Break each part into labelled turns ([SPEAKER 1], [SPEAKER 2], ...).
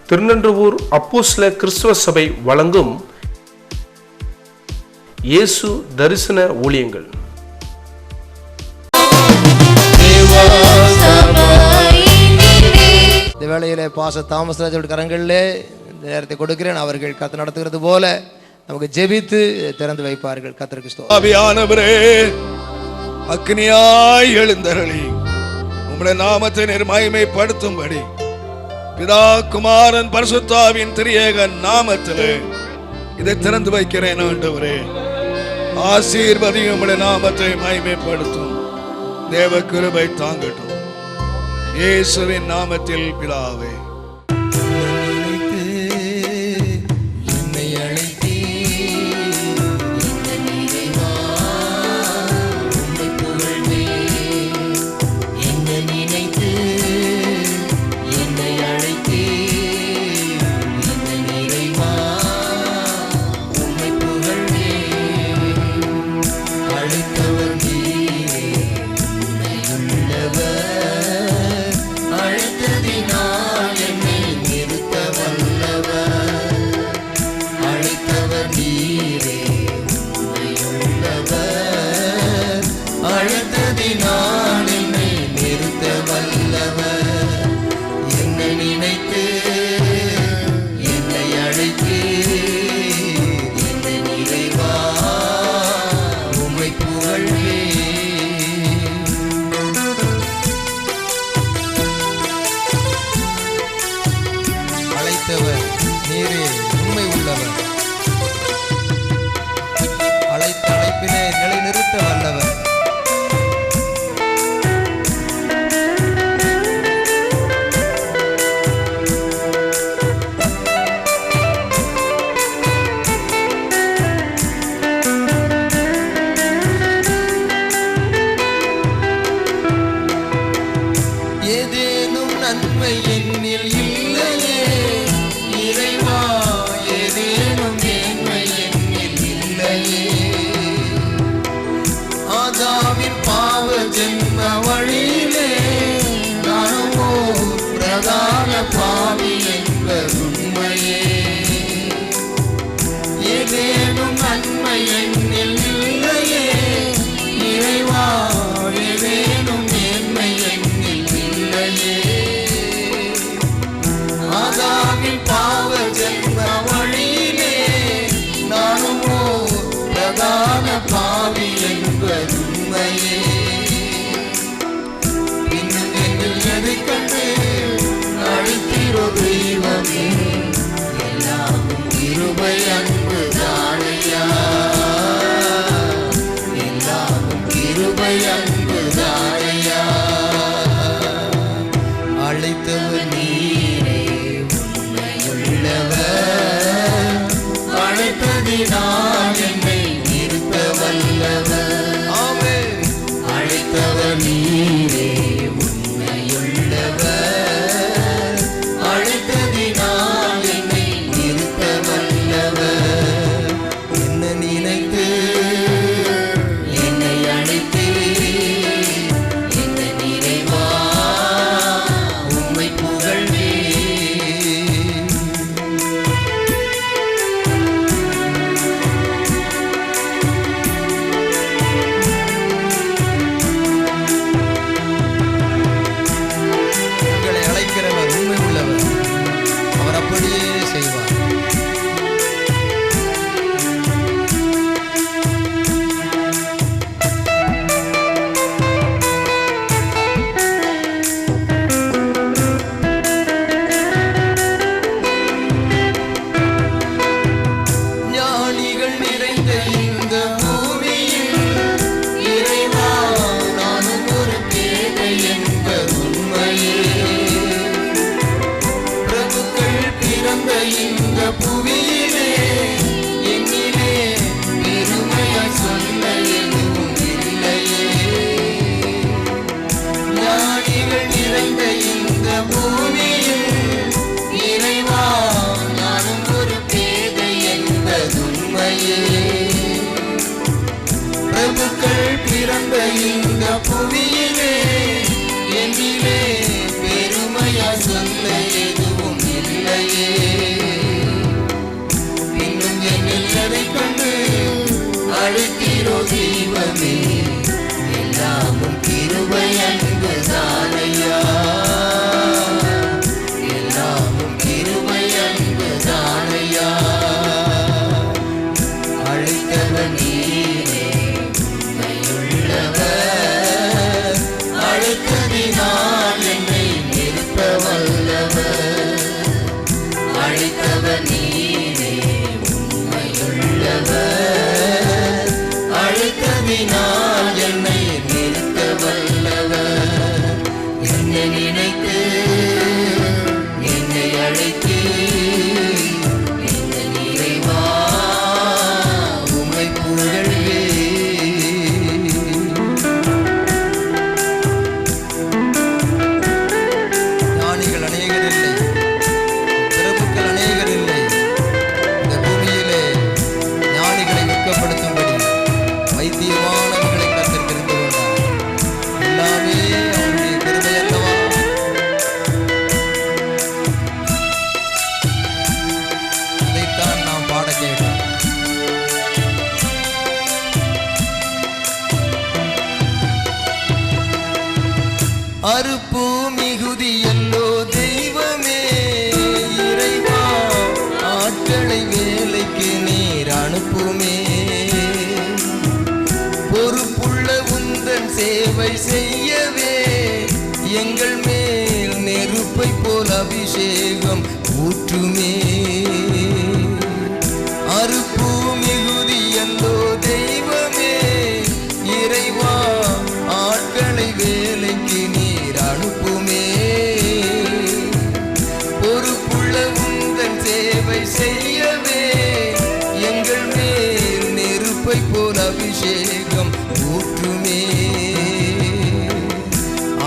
[SPEAKER 1] திருநன்றவூர் அப்போஸ்தல கிறிஸ்தவ சபை வழங்கும் இயேசு தரிசன ஊழியங்கள்.
[SPEAKER 2] இந்த வேளையிலே பாஸ்டர் தாமஸ் ராஜோட கரங்களிலே இந்த நேரத்தை கொடுக்கிறேன். அவர்கள் கர்த்தர் நடத்துகிறது போல நமக்கு ஜெபித்து திறந்து வைப்பார்கள். கர்த்தருக்கு ஸ்தோத்திரம்.
[SPEAKER 3] ஆவியானவரே, அக்னியாய் எழுந்தருளி உம்முடைய நாமத்தை மகிமைப்படுத்தும்படி பிதா குமாரன் பரிசுத்தாவின் திரியேக நாமத்திலே இதை திறந்து வைக்கிறேன். ஆண்டவரே, ஆசீர்வதியும் உம்முடைய நாமத்தை மகிமைப்படுத்தும். தேவ கிருபை தாங்கட்டும். இயேசுவின் நாமத்தில் பிதாவே.
[SPEAKER 4] பிறந்த இந்த புவியிலே என்னிலே பெருமையா சொல்ல எதுவும் இல்லையே.
[SPEAKER 2] சேவை செய்யவே எங்கள் மேல் நெருப்பை போல் அபிஷேகம் ஊற்றுமே. அறுப்பு மிகுதி என்றோ தெய்வமே, இறைவா ஆட்களை வேலைக்கு நீர் அனுப்புமே. பொறுப்புள்ள உந்தன் சேவை செய்யவே எங்கள் மேல் நெருப்பை போல் அபிஷேகம் ஊற்றுமே.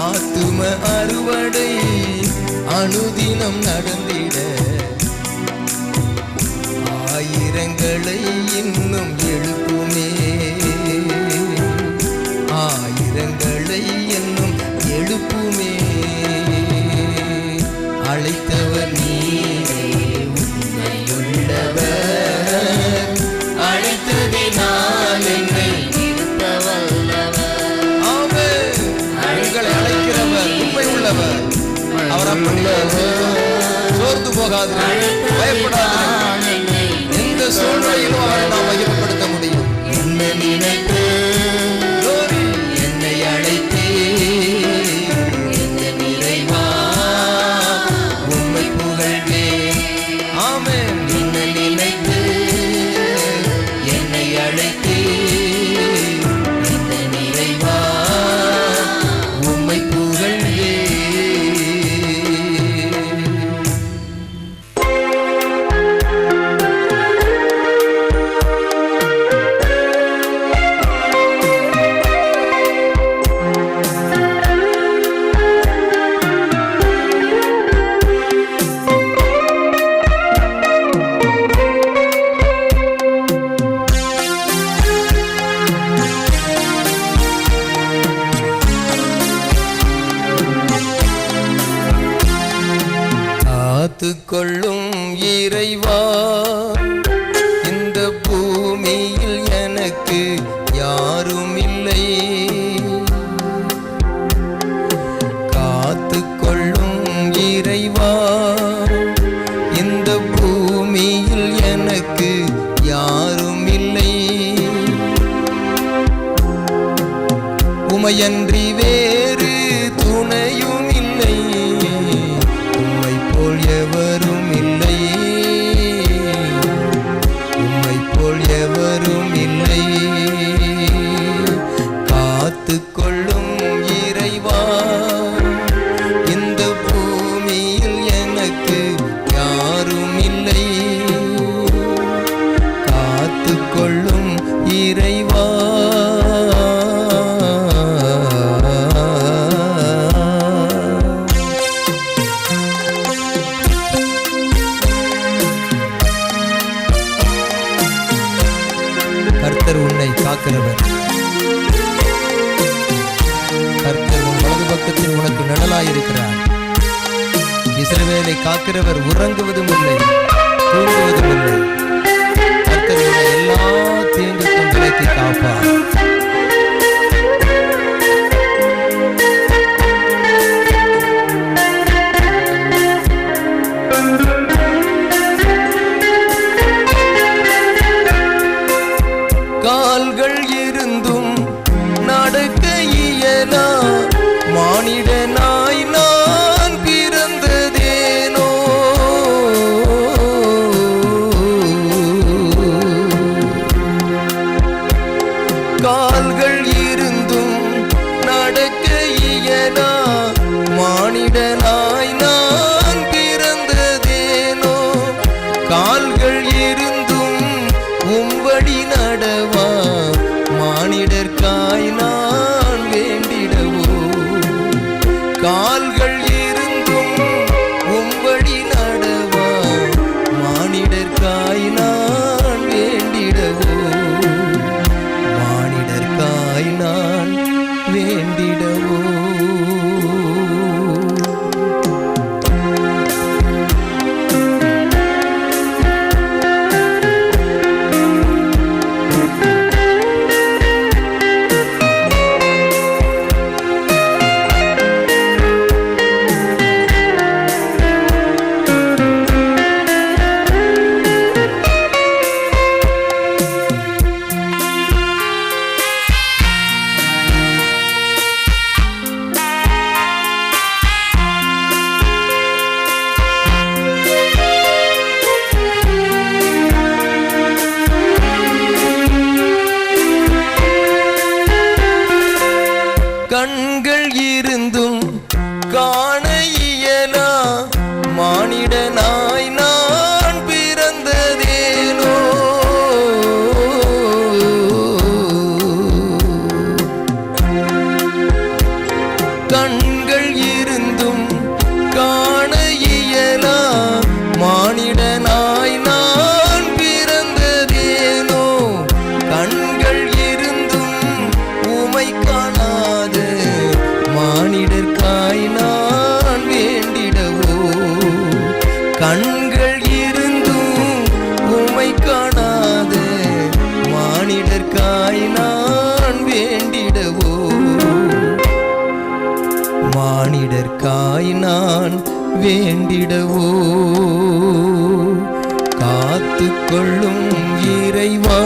[SPEAKER 2] ஆத்தும அறுவடை அனுதினம் நடந்திட ஆயிரங்களை இன்னும் எழுப்புமே. ஆயிரங்களை இன்னும் எழுப்புமே. அழைத்தவர் நீரே உண்மையுள்ளவர், அழைத்ததினால் என்னை நிறுத்த வல்லவர். ஆமென். உங்களை அழைக்கிறவர் உண்மை உள்ளவர். அவர் அப்படியுள்ளவர். சோர்ந்து போகாதீர்கள், பயப்படாதீர்கள். எந்த சூழ்நிலையிலும் அவரை நாம் மகிமைப்படுத்த முடியும். என்ன நினைத்து என்னை அழைத்தே என் இறைவா உம்மை புகழ்வே. ஆமென். என்ன நினைத்து என்னை அழைத்தே என் இறைவா உம்மை புகழ்வே. காத்துக்கொள்ளும் இறைவா, இந்த பூமியில் எனக்கு யாரும் இல்லை. காத்துக்கொள்ளும் இறைவா, இந்த பூமியில் எனக்கு யாரும் இல்லை. உமையன்றி வேறு துணையும் இல்லை, உம்மை போல் எவரும் இல்லை. உம்மை போல் எவரும் இல்லை. காத்துக்கொள்ளும் இறைவா, இந்த பூமியில் எனக்கு யாரும் இல்லை. காத்துக்கொள்ளும் இறைவா. கர்த்தர் உன்னை காக்கிறவர். கர்த்தர் உன் வலது பக்கத்தில் உனக்கு நிழலாயிருக்கிறார். இஸ்ரவேலை காக்கிறவர் உறங்குவதும் இல்லை, தூங்குவதும் இல்லை. கர்த்தர் உன்னை எல்லா தீங்குக்கும் விலக்கி காப்பார். கால்கள் இருந்தும் நடக்க இயலா மானிடனாய் நான் பிறந்ததேனோ. கண்கள் இருந்தும் உம்மை காணாத மானிடர்க்காய் நான் வேண்டிடவோ, மானிடர்க்காய் நான் வேண்டிடவோ. காத்துக்கொள்ளும் இறைவா,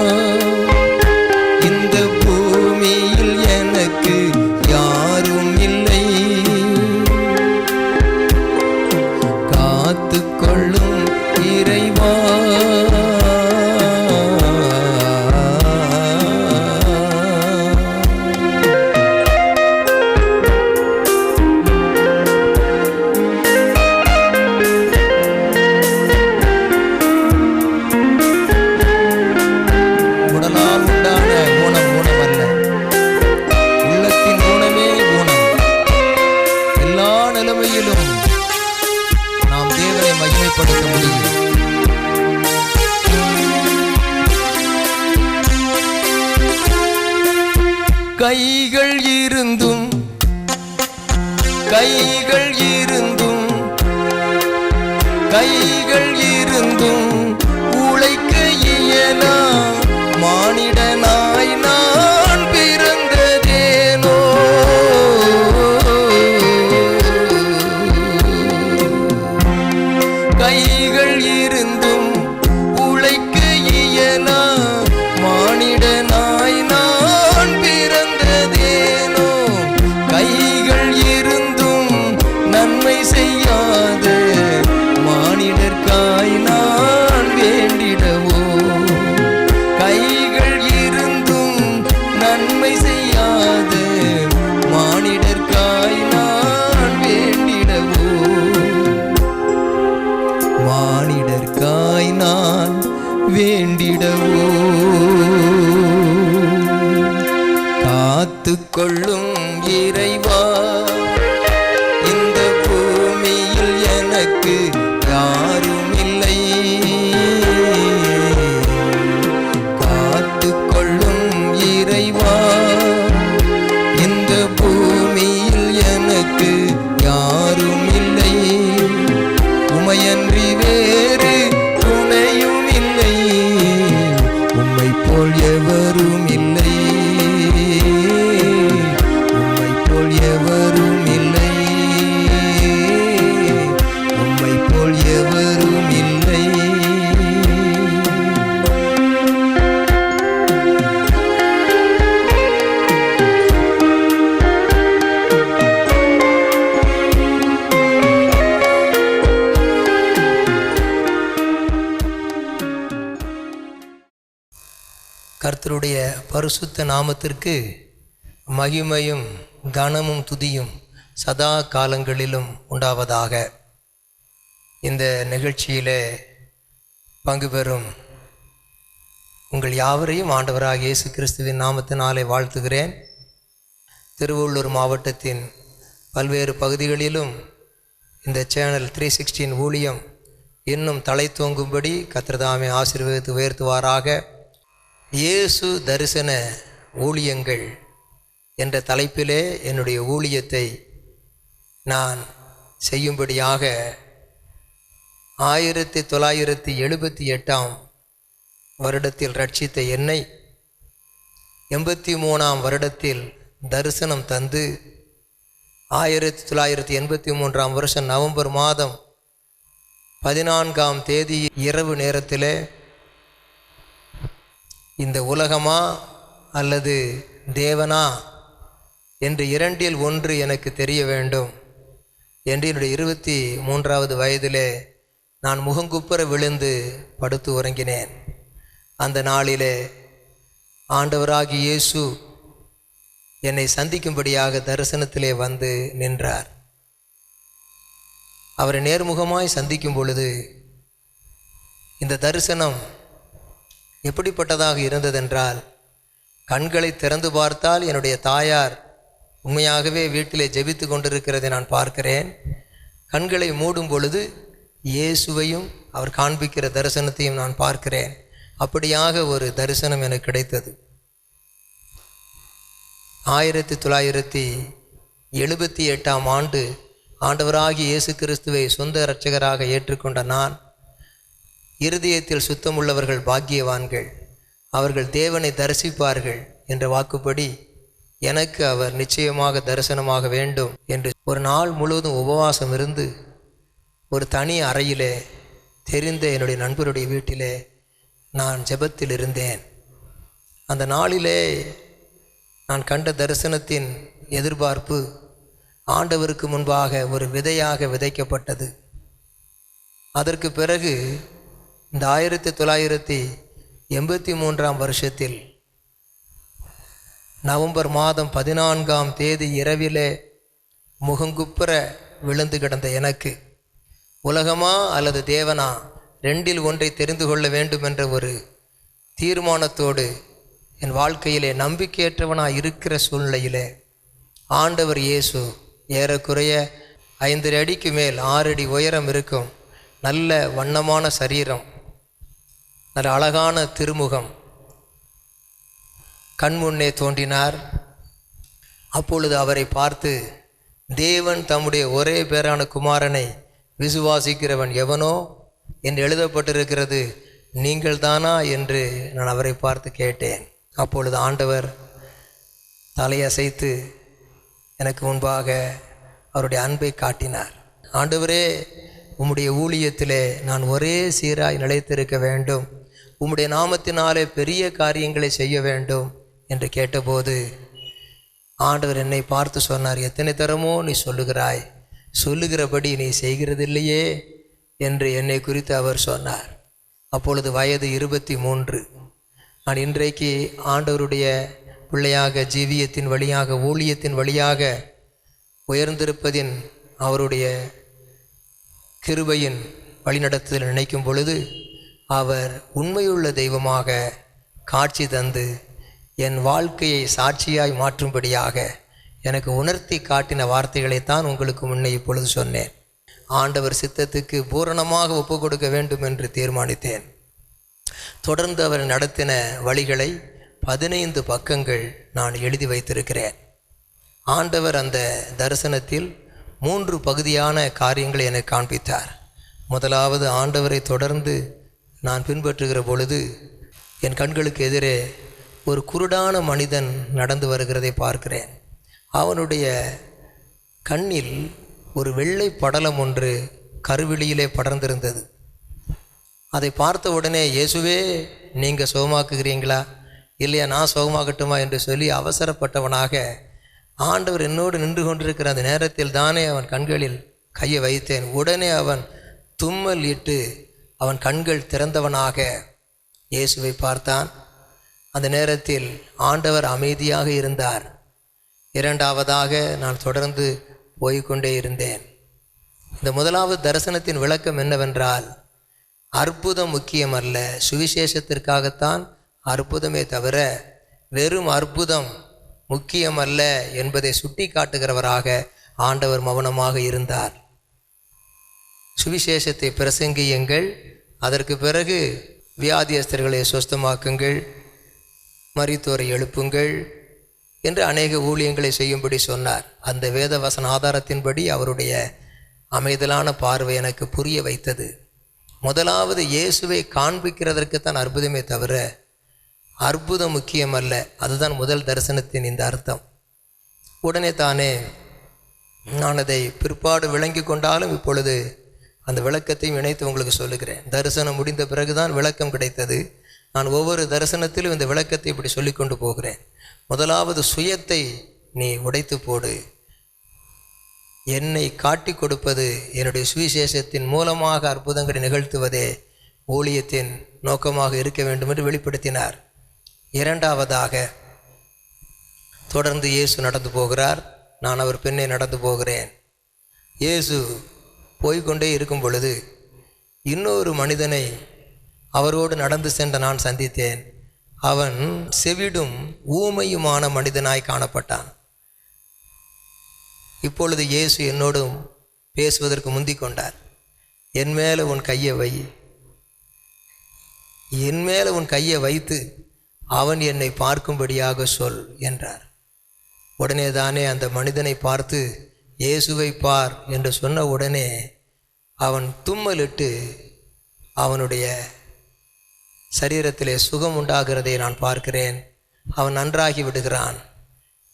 [SPEAKER 2] இந்த பூமியில் எனக்கு யாரும் இல்லை. காத்துக்கொள்ளும் இறைவா, நாம் தேவனை மகிமைப்படுத்த முடியும். கைகள் இருந்தும் கைகள் இருந்தும் கைகள் இருந்தும் உழைக்க இயலா மானிடனாய் நான் பிறந்ததேனோ. கைகள் இருந்தும் உழைக்க இயலா மானிடனாய் நான் பிறந்ததேனோ. கைகள் இருந்தும் நன்மை செய்யாத மானிடர்க்காய் நான் வேண்டிடவோ. கைகள் இருந்தும் நன்மை செய்யாத மானிடர்க்காய் நான் வேண்டிடவோ. மானிடர்க்காய் நான் வேண்டிடவோ. காத்துக்கொள்ளும் இறைவா, இந்த பூமியில் எனக்கு யாரும் இல்லை. காத்துக்கொள்ளும் இறைவா, இந்த பூமியில் எனக்கு யாரும் இல்லை. உமையன்றி வேறு துணையும் இல்லை, உம்மை போல் எவரும் இல்லை. உம்மை போல் எவரும் இல்லை, உம்மை போல் எவரும் இல்லை. கர்த்தருடைய பரிசுத்த நாமத்திற்கு மகிமையும் கனமும் துதியும் சதா காலங்களிலும் உண்டாவதாக. இந்த நிகழ்ச்சியில் பங்கு பெறும் உங்கள் யாவரையும் ஆண்டவராக இயேசு கிறிஸ்துவின் நாமத்தினாலே வாழ்த்துகிறேன். திருவள்ளூர் மாவட்டத்தின் பல்வேறு பகுதிகளிலும் இந்த சேனல் 316 ஊழியம் இன்னும் தலை தோங்கும்படி கர்த்தர் ஆசீர்வதித்து உயர்த்துவாராக. இயேசு தரிசன ஊழியங்கள் என்ற தலைப்பிலே என்னுடைய ஊழியத்தை நான் செய்யும்படியாக 1978 வருடத்தில் ரட்சித்த என்னை 83 வருடத்தில் தரிசனம் தந்து 1983 வருஷம் நவம்பர் மாதம் 14 தேதி இரவு நேரத்தில் இந்த உலகமா அல்லது தேவனா என்று இரண்டில் ஒன்று எனக்கு தெரிய வேண்டும் என்று என்னுடைய 23வது வயதிலே நான் முகங்குப்புற விழுந்து படுத்து உறங்கினேன். அந்த நாளிலே ஆண்டவராகிய இயேசு என்னை சந்திக்கும்படியாக தரிசனத்திலே வந்து நின்றார். அவரை நேர்முகமாய் சந்திக்கும் பொழுது இந்த தரிசனம் எப்படிப்பட்டதாக இருந்ததென்றால், கண்களை திறந்து பார்த்தால் என்னுடைய தாயார் உண்மையாகவே வீட்டிலே ஜெபித்து கொண்டிருக்கிறதை நான் பார்க்கிறேன். கண்களை மூடும் பொழுது இயேசுவையும் அவர் காண்பிக்கிற தரிசனத்தையும் நான் பார்க்கிறேன். அப்படியாக ஒரு தரிசனம் எனக்கு கிடைத்தது. 1978 ஆண்டு
[SPEAKER 5] ஆண்டவராகிய இயேசு கிறிஸ்துவை சொந்த இரட்சகராக ஏற்றுக்கொண்ட நான், இருதயத்தில் சுத்தமுள்ளவர்கள் பாக்கியவான்கள், அவர்கள் தேவனை தரிசிப்பார்கள் என்ற வாக்குப்படி எனக்கு அவர் நிச்சயமாக தரிசனமாக வேண்டும் என்று ஒரு நாள் முழுவதும் உபவாசம் இருந்து ஒரு தனி அறையிலே தெரிந்த என்னுடைய நண்பருடைய வீட்டிலே நான் ஜெபத்தில் இருந்தேன். அந்த நாளிலே நான் கண்ட தரிசனத்தின் எதிர்பார்ப்பு ஆண்டவருக்கு முன்பாக ஒரு விதையாக விதைக்கப்பட்டது. அதற்கு பிறகு இந்த 1983 வருஷத்தில் நவம்பர் மாதம் 14ஆம் தேதி இரவிலே முகங்குப்புற விழுந்து கிடந்த எனக்கு உலகமா அல்லது தேவனா, ரெண்டில் ஒன்றை தெரிந்து கொள்ள வேண்டும் என்ற ஒரு தீர்மானத்தோடு என் வாழ்க்கையிலே நம்பிக்கையற்றவனாக இருக்கிற சூழ்நிலையிலே ஆண்டவர் இயேசு ஏறக்குறைய 5 அடிக்கு மேல் 6 அடி உயரம் இருக்கும், நல்ல வண்ணமான சரீரம், நல்ல அழகான திருமுகம் கண்முன்னே தோன்றினார். அப்பொழுது அவரை பார்த்து, தேவன் தம்முடைய ஒரே பேரான குமாரனை விசுவாசிக்கிறவன் எவனோ என்று எழுதப்பட்டிருக்கிறது, நீங்கள் தானா என்று நான் அவரை பார்த்து கேட்டேன். அப்பொழுது ஆண்டவர் தலையசைத்து எனக்கு முன்பாக அவருடைய அன்பை காட்டினார். ஆண்டவரே, உம்முடைய ஊழியத்திலே நான் ஒரே சீராய் நிலைத்திருக்க வேண்டும், உம்முடைய நாமத்தினாலே பெரிய காரியங்களை செய்ய வேண்டும் என்று கேட்டபோது ஆண்டவர் என்னை பார்த்து சொன்னார், எத்தனை தரமோ நீ சொல்லுகிறாய், சொல்லுகிறபடி நீ செய்கிறதில்லையே என்று என்னை குறித்து அவர் சொன்னார். அப்பொழுது வயது 23. நான் இன்றைக்கு ஆண்டவருடைய பிள்ளையாக ஜீவியத்தின் வழியாக ஊழியத்தின் வழியாக உயர்ந்திருப்பதின் அவருடைய கிருபையின் வழிநடத்துதல் நினைக்கும் பொழுது அவர் உண்மையுள்ள தெய்வமாக காட்சி தந்து என் வாழ்க்கையை சாட்சியாய் மாற்றும்படியாக எனக்கு உணர்த்தி காட்டின வார்த்தைகளைத்தான் உங்களுக்கு முன்னே இப்பொழுது சொன்னேன். ஆண்டவர் சித்தத்துக்கு பூரணமாக ஒப்பு கொடுக்க வேண்டும் என்று தீர்மானித்தேன். தொடர்ந்து அவர் நடத்தின வழிகளை 15 பக்கங்கள் நான் எழுதி வைத்திருக்கிறேன். ஆண்டவர் அந்த தரிசனத்தில் 3 பகுதியான காரியங்களை எனக்கு காண்பித்தார். முதலாவது, ஆண்டவரை தொடர்ந்து நான் பின்பற்றுகிற பொழுது என் கண்களுக்கு எதிரே ஒரு குருடான மனிதன் நடந்து வருகிறதை பார்க்கிறேன். அவனுடைய கண்ணில் ஒரு வெள்ளை படலம் ஒன்று கருவிழியிலே படர்ந்திருந்தது. அதை பார்த்த உடனே, இயேசுவே நீங்கள் சுகமாக்குகிறீங்களா, இல்லையா நான் சுகமாகட்டுமா என்று சொல்லி அவசரப்பட்டவனாக ஆண்டவர் என்னோடு நின்று கொண்டிருக்கிற அந்த நேரத்தில் தானே அவன் கண்களில் கையை வைத்தேன். உடனே அவன் தும்மல் இட்டு அவன் கண்கள் திறந்தவனாக இயேசுவை பார்த்தான். அந்த நேரத்தில் ஆண்டவர் அமைதியாக இருந்தார். இரண்டாவதாக நான் தொடர்ந்து போய்கொண்டே இருந்தேன். இந்த முதலாவது தரிசனத்தின் விளக்கம் என்னவென்றால், அற்புதம் முக்கியமல்ல, சுவிசேஷத்திற்காகத்தான் அற்புதமே தவிர வெறும் அற்புதம் முக்கியமல்ல என்பதை சுட்டி காட்டுகிறவராக ஆண்டவர் மௌனமாக இருந்தார். சுவிசேஷத்தை பிரசங்கியுங்கள், அதற்கு பிறகு வியாதியஸ்தர்களை சுஸ்தமாக்குங்கள், மரித்தோரை எழுப்புங்கள் என்று அநேக ஊழியங்களை செய்யும்படி சொன்னார். அந்த வேத வசன ஆதாரத்தின்படி அவருடைய அமைதலான பார்வை எனக்கு புரிய வைத்தது. முதலாவது இயேசுவை காண்பிக்கிறதற்குத்தான் அற்புதமே தவிர அற்புதம் முக்கியமல்ல. அதுதான் முதல் தரிசனத்தின் இந்த அர்த்தம். உடனே தானே நான் அதை பிற்பாடு விளங்கி கொண்டாலும் இப்பொழுது அந்த விளக்கத்தையும் இணைத்து உங்களுக்கு சொல்லுகிறேன். தரிசனம் முடிந்த பிறகுதான் விளக்கம் கிடைத்தது. நான் ஒவ்வொரு தரிசனத்திலும் இந்த விளக்கத்தை இப்படி சொல்லி கொண்டு போகிறேன். முதலாவது, சுயத்தை நீ உடைத்து போடு, என்னை காட்டி கொடுப்பது, என்னுடைய சுவிசேஷத்தின் மூலமாக அற்புதங்களை நிகழ்த்துவதே ஊழியத்தின் நோக்கமாக இருக்க வேண்டும் என்று வெளிப்படுத்தினார். இரண்டாவதாக, தொடர்ந்து இயேசு நடந்து போகிறார், நான் அவர் பின்னே நடந்து போகிறேன். இயேசு போய்கொண்டே இருக்கும் பொழுது இன்னொரு மனிதனை அவரோடு நடந்து சென்ற நான் சந்தித்தேன். அவன் செவிடும் ஊமையுமான மனிதனாய் காணப்பட்டான். இப்பொழுது இயேசு என்னோடும் பேசுவதற்கு முந்திக் கொண்டார். என் மேலே உன் கையை வை, என் மேலே உன் கையை வைத்து அவன் என்னை பார்க்கும்படியாக சொல் என்றார். உடனே தானே அந்த மனிதனை பார்த்து இயேசுவை பார் என்று சொன்ன உடனே அவன் தும்மலிட்டு அவனுடைய சரீரத்திலே சுகம் உண்டாகிறதை நான் பார்க்கிறேன். அவன் நன்றாகி விடுகிறான்.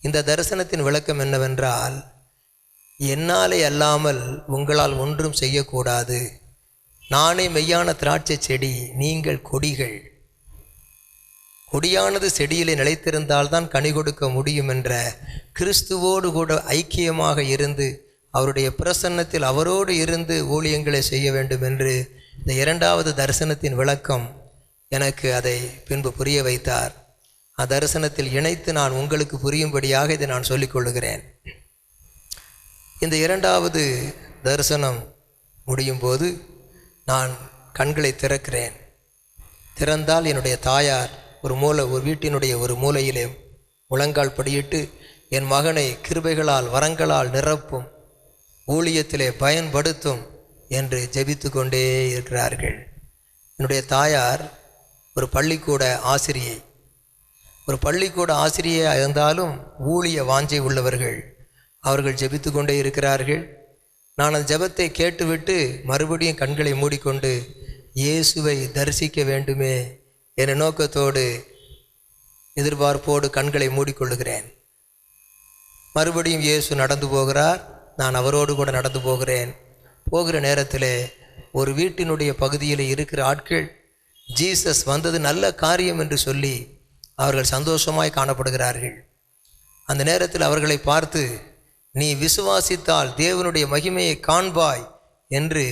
[SPEAKER 5] இந்த தரிசனத்தின் விளக்கம் என்னவென்றால், என்னாலே அல்லாமல் உங்களால் ஒன்றும் செய்யக்கூடாது. நானே மெய்யான திராட்சை செடி, நீங்கள் கொடிகள். கொடியானது செடியிலே நிலைத்திருந்தால்தான் கனி கொடுக்க முடியும் என்ற கிறிஸ்துவோடு கூட ஐக்கியமாக இருந்து அவருடைய பிரசன்னத்தில் அவரோடு இருந்து ஊழியங்களை செய்ய வேண்டும் என்று இந்த இரண்டாவது தரிசனத்தின் விளக்கம் எனக்கு அதை பின்பு புரிய வைத்தார். தரிசனத்தில் இணைத்து நான் உங்களுக்கு புரியும்படியாக இதை நான் சொல்லிக்கொள்ளுகிறேன். இந்த இரண்டாவது தரிசனம் முடியும் போது நான் கண்களை திறக்கிறேன். திறந்தால் என்னுடைய தாயார் ஒரு வீட்டினுடைய ஒரு மூலையிலே முழங்கால் படியிட்டு, என் மகனை கிருபைகளால் வரங்களால் நிரப்பும், ஊழியத்திலே பயன்படுத்தும் என்று ஜெபித்து கொண்டே இருக்கிறார்கள். என்னுடைய தாயார் ஒரு பள்ளிக்கூட ஆசிரியை. ஒரு பள்ளிக்கூட ஆசிரியையாக இருந்தாலும் ஊழிய வாஞ்சை உள்ளவர்கள். அவர்கள் ஜெபித்து கொண்டே இருக்கிறார்கள். நான் அந்த ஜெபத்தை கேட்டுவிட்டு மறுபடியும் கண்களை மூடிக்கொண்டு இயேசுவை தரிசிக்க வேண்டுமே என்ற நோக்கத்தோடு எதிர்பார்ப்போடு கண்களை மூடிக்கொள்ளுகிறேன். மறுபடியும் இயேசு நடந்து போகிறார். நான் அவரோடு கூட நடந்து போகிறேன். போகிற நேரத்தில் ஒரு வீட்டினுடைய பகுதியில் இருக்கிற ஆட்கள் ஜீசஸ் வந்தது நல்ல காரியம் என்று சொல்லி அவர்கள் சந்தோஷமாய் காணப்படுகிறார்கள். அந்த நேரத்தில் அவர்களை பார்த்து, நீ விசுவாசித்தால் தேவனுடைய மகிமையை காண்பாய் என்று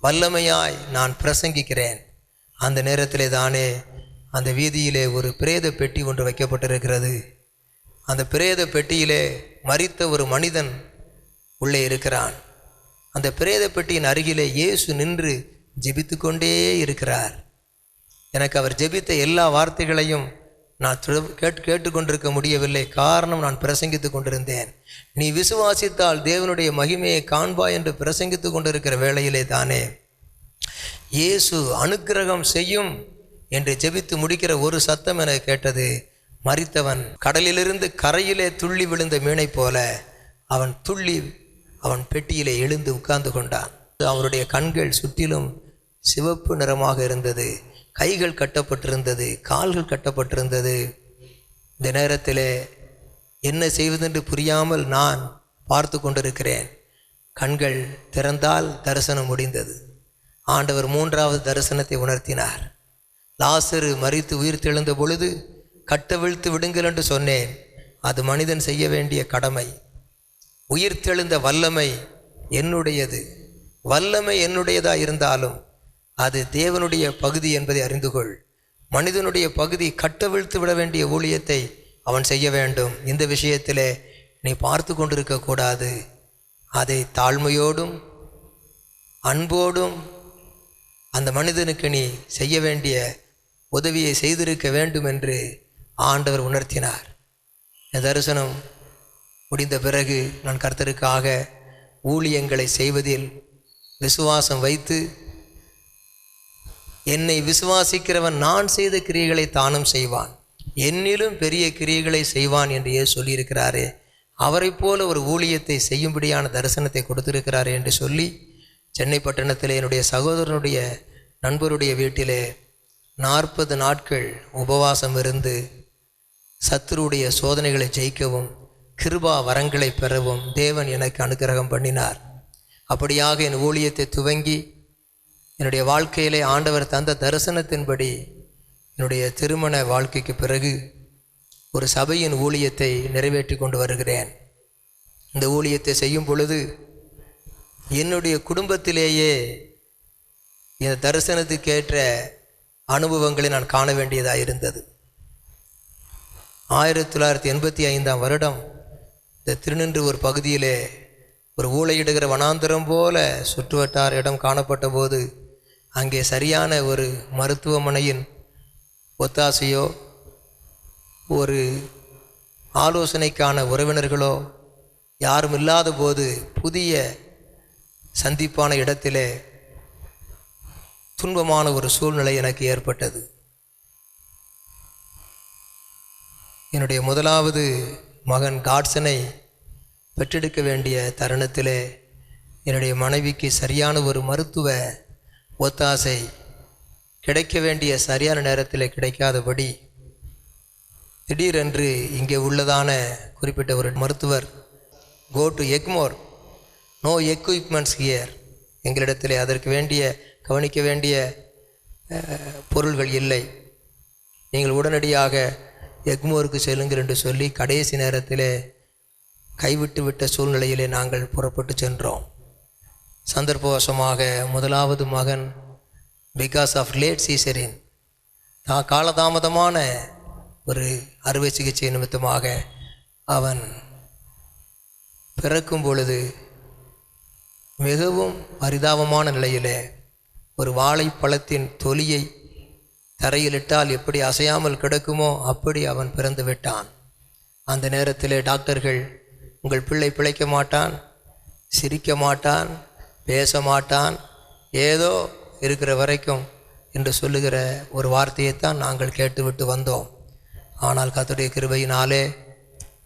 [SPEAKER 5] வல்லமையாய் நான் பிரசங்கிக்கிறேன். அந்த நேரத்திலே தானே அந்த வீதியிலே ஒரு பிரேத பெட்டி ஒன்று வைக்கப்பட்டிருக்கிறது. அந்த பிரேத பெட்டியிலே மரித்த ஒரு மனிதன் உள்ளே இருக்கிறான். அந்த பிரேத பெட்டியின் அருகிலே இயேசு நின்று ஜெபித்து கொண்டே இருக்கிறார். எனக்கு அவர் ஜெபித்த எல்லா வார்த்தைகளையும் நான் கேட்டுக்கொண்டிருக்க முடியவில்லை. காரணம், நான் பிரசங்கித்து கொண்டிருந்தேன். நீ விசுவாசித்தால் தேவனுடைய மகிமையை காண்பாய் என்று பிரசங்கித்து கொண்டிருக்கிற வேளையிலே தானே இயேசு அனுக்கிரகம் செய்யும் என்று ஜெபித்து முடிக்கிற ஒரு சத்தம் என கேட்டது. மரித்தவன் கடலிலிருந்து கரையிலே துள்ளி விழுந்த மீனை போல அவன் பெட்டியிலே எழுந்து உட்கார்ந்து கொண்டான். அவருடைய கண்கள் சுற்றிலும் சிவப்பு நிறமாக இருந்தது. கைகள் கட்டப்பட்டிருந்தது, கால்கள் கட்டப்பட்டிருந்தது. இந்த நேரத்தில் என்ன செய்வதென்று புரியாமல் நான் பார்த்து கொண்டிருக்கிறேன். கண்கள் திறந்தால் தரிசனம் முடிந்தது. ஆண்டவர் மூன்றாவது தரிசனத்தை உணர்த்தினார். லாசரு மரித்து உயிர் தெழுந்த பொழுது கட்டவிழ்த்து விடுங்கள் என்று சொன்னேன். அது மனிதன் செய்ய வேண்டிய கடமை. உயிர் தெழுந்த வல்லமை என்னுடையது. வல்லமை என்னுடையதாக இருந்தாலும் அது தேவனுடைய பகுதி என்பதை அறிந்து கொள். மனிதனுடைய பகுதி கட்டவிழ்த்து விட வேண்டிய ஊழியத்தை அவன் செய்ய வேண்டும். இந்த விஷயத்திலே நீ பார்த்து கொண்டிருக்கக்கூடாது. அதை தாழ்மையோடும் அன்போடும் அந்த மனிதனுக்கு நீ செய்ய வேண்டிய உதவியை செய்திருக்க வேண்டும் என்று ஆண்டவர் உணர்த்தினார். இந்த தரிசனம் முடிந்த பிறகு நான் கர்த்தருக்காக ஊழியங்களை செய்வதில் விசுவாசம் வைத்து, என்னை விசுவாசிக்கிறவன் நான் செய்த கிரியைகளை தானும் செய்வான், என்னிலும் பெரிய கிரியைகளை செய்வான் என்று சொல்லியிருக்கிறாரே, அவரை போல ஒரு ஊழியத்தை செய்யும்படியான தரிசனத்தை கொடுத்திருக்கிறாரே என்று சொல்லி, சென்னை பட்டணத்தில் என்னுடைய சகோதரனுடைய நண்பருடைய வீட்டிலே 40 நாட்கள் உபவாசம் இருந்து சத்துருடைய சோதனைகளை ஜெயிக்கவும் கிருபா வரங்களை பெறவும் தேவன் எனக்கு அனுக்கிரகம் பண்ணினார். அப்படியாக என் ஊழியத்தை துவங்கி என்னுடைய வாழ்க்கையிலே ஆண்டவர் தந்த தரிசனத்தின்படி என்னுடைய திருமண வாழ்க்கைக்கு பிறகு ஒரு சபையின் ஊழியத்தை நிறைவேற்றி கொண்டு வருகிறேன். இந்த ஊழியத்தை செய்யும் பொழுது என்னுடைய குடும்பத்திலேயே இந்த தரிசனத்துக்கேற்ற அனுபவங்களை நான் காண வேண்டியதாக இருந்தது. 1985 வருடம் இந்த திருநின்றவூர் பகுதியிலே ஒரு ஊளையிடுகிற வனாந்தரம் போல சுற்றுவட்டார இடம் காணப்பட்ட போது அங்கே சரியான ஒரு மருத்துவமனையின் ஒத்தாசையோ ஒரு ஆலோசனைக்கான உறவினர்களோ யாரும் இல்லாத போது புதிய சந்திப்பான இடத்திலே துன்பமான ஒரு சூழ்நிலை எனக்கு ஏற்பட்டது. என்னுடைய முதலாவது மகன் காட்சனை பெற்றெடுக்க வேண்டிய தருணத்திலே என்னுடைய மனைவிக்கு சரியான ஒரு மருத்துவ ஒத்தாசை கிடைக்க வேண்டிய சரியான நேரத்தில் கிடைக்காதபடி திடீரென்று இங்கே உள்ளதான குறிப்பிட்ட ஒரு மருத்துவர் go to Egmore, no equipments here, எங்களிடத்தில் அதற்கு வேண்டிய கவனிக்க வேண்டிய பொருள்கள் இல்லை, நீங்கள் உடனடியாக எக்மோருக்கு செல்லுங்கள் என்று சொல்லி கடைசி நேரத்தில் கைவிட்டு விட்ட சூழ்நிலையிலே நாங்கள் புறப்பட்டு சென்றோம். சந்தர்ப்பவசமாக முதலாவது மகன் பிகாஸ் ஆஃப் லேட் சீசரின் காலதாமதமான ஒரு அறுவை சிகிச்சை நிமித்தமாக அவன் பிறக்கும் பொழுது மிகவும் பரிதாபமான நிலையிலே ஒரு வாழைப்பழத்தின் தொலியை தரையிலிட்டால் எப்படி அசையாமல் கிடக்குமோ அப்படி அவன் பிறந்து விட்டான். அந்த நேரத்திலே டாக்டர்கள், உங்கள் பிள்ளை பிழைக்க மாட்டான், சிரிக்க மாட்டான், பேச மாட்டான், ஏதோ இருக்கிற வரைக்கும் என்று சொல்லுகிற ஒரு வார்த்தையைத்தான் நாங்கள் கேட்டுவிட்டு வந்தோம். ஆனால் கர்த்தருடைய கிருபையினாலே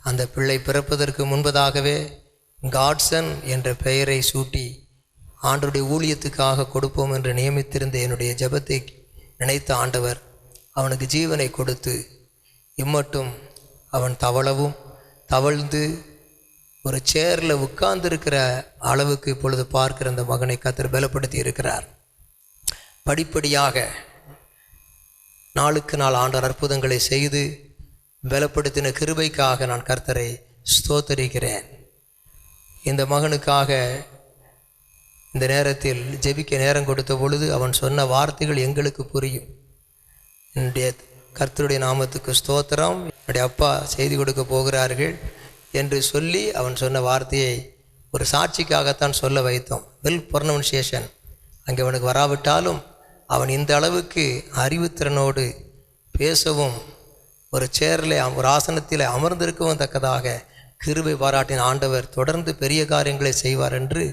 [SPEAKER 5] அந்த பிள்ளை பிறப்பதற்கு முன்பதாகவே காட்சன் என்ற பெயரை சூட்டி ஆண்டவருடைய ஊழியத்துக்காக கொடுப்போம் என்று நியமித்திருந்த என்னுடைய ஜெபத்தை நினைத்த ஆண்டவர் அவனுக்கு ஜீவனை கொடுத்து இம்மட்டும் அவன் தவழ்ந்து ஒரு சேரில் உட்கார்ந்திருக்கிற அளவுக்கு இப்பொழுது பார்க்கிற அந்த மகனை கர்த்தர் பலப்படுத்தி இருக்கிறார். படிப்படியாக நாளுக்கு நாள் ஆண்டவர் அற்புதங்களை செய்து பலப்படுத்தின கிருபைக்காக நான் கர்த்தரை ஸ்தோத்தரிக்கிறேன். இந்த மகனுக்காக இந்த நேரத்தில் ஜெபிக்க நேரம் கொடுத்த பொழுது அவன் சொன்ன வார்த்தைகள் எங்களுக்கு புரியும். என்னுடைய கர்த்தருடைய நாமத்துக்கு ஸ்தோத்திரம், என்னுடைய அப்பா செய்தி கொடுக்க போகிறார்கள் என்று சொல்லி அவன் சொன்ன வார்த்தையை ஒரு சாட்சிக்காகத்தான் சொல்ல வைத்தோம். வெல் ப்ரொனவுன்சியேஷன் அங்கே அவனுக்கு வராவிட்டாலும் அவன் இந்த அளவுக்கு அறிவுத்திறனோடு பேசவும் ஒரு சேரில் ஒரு ஆசனத்தில் அமர்ந்திருக்கவும் தக்கதாக கிருபை பாராட்டின ஆண்டவர் தொடர்ந்து பெரிய காரியங்களை செய்வார் என்று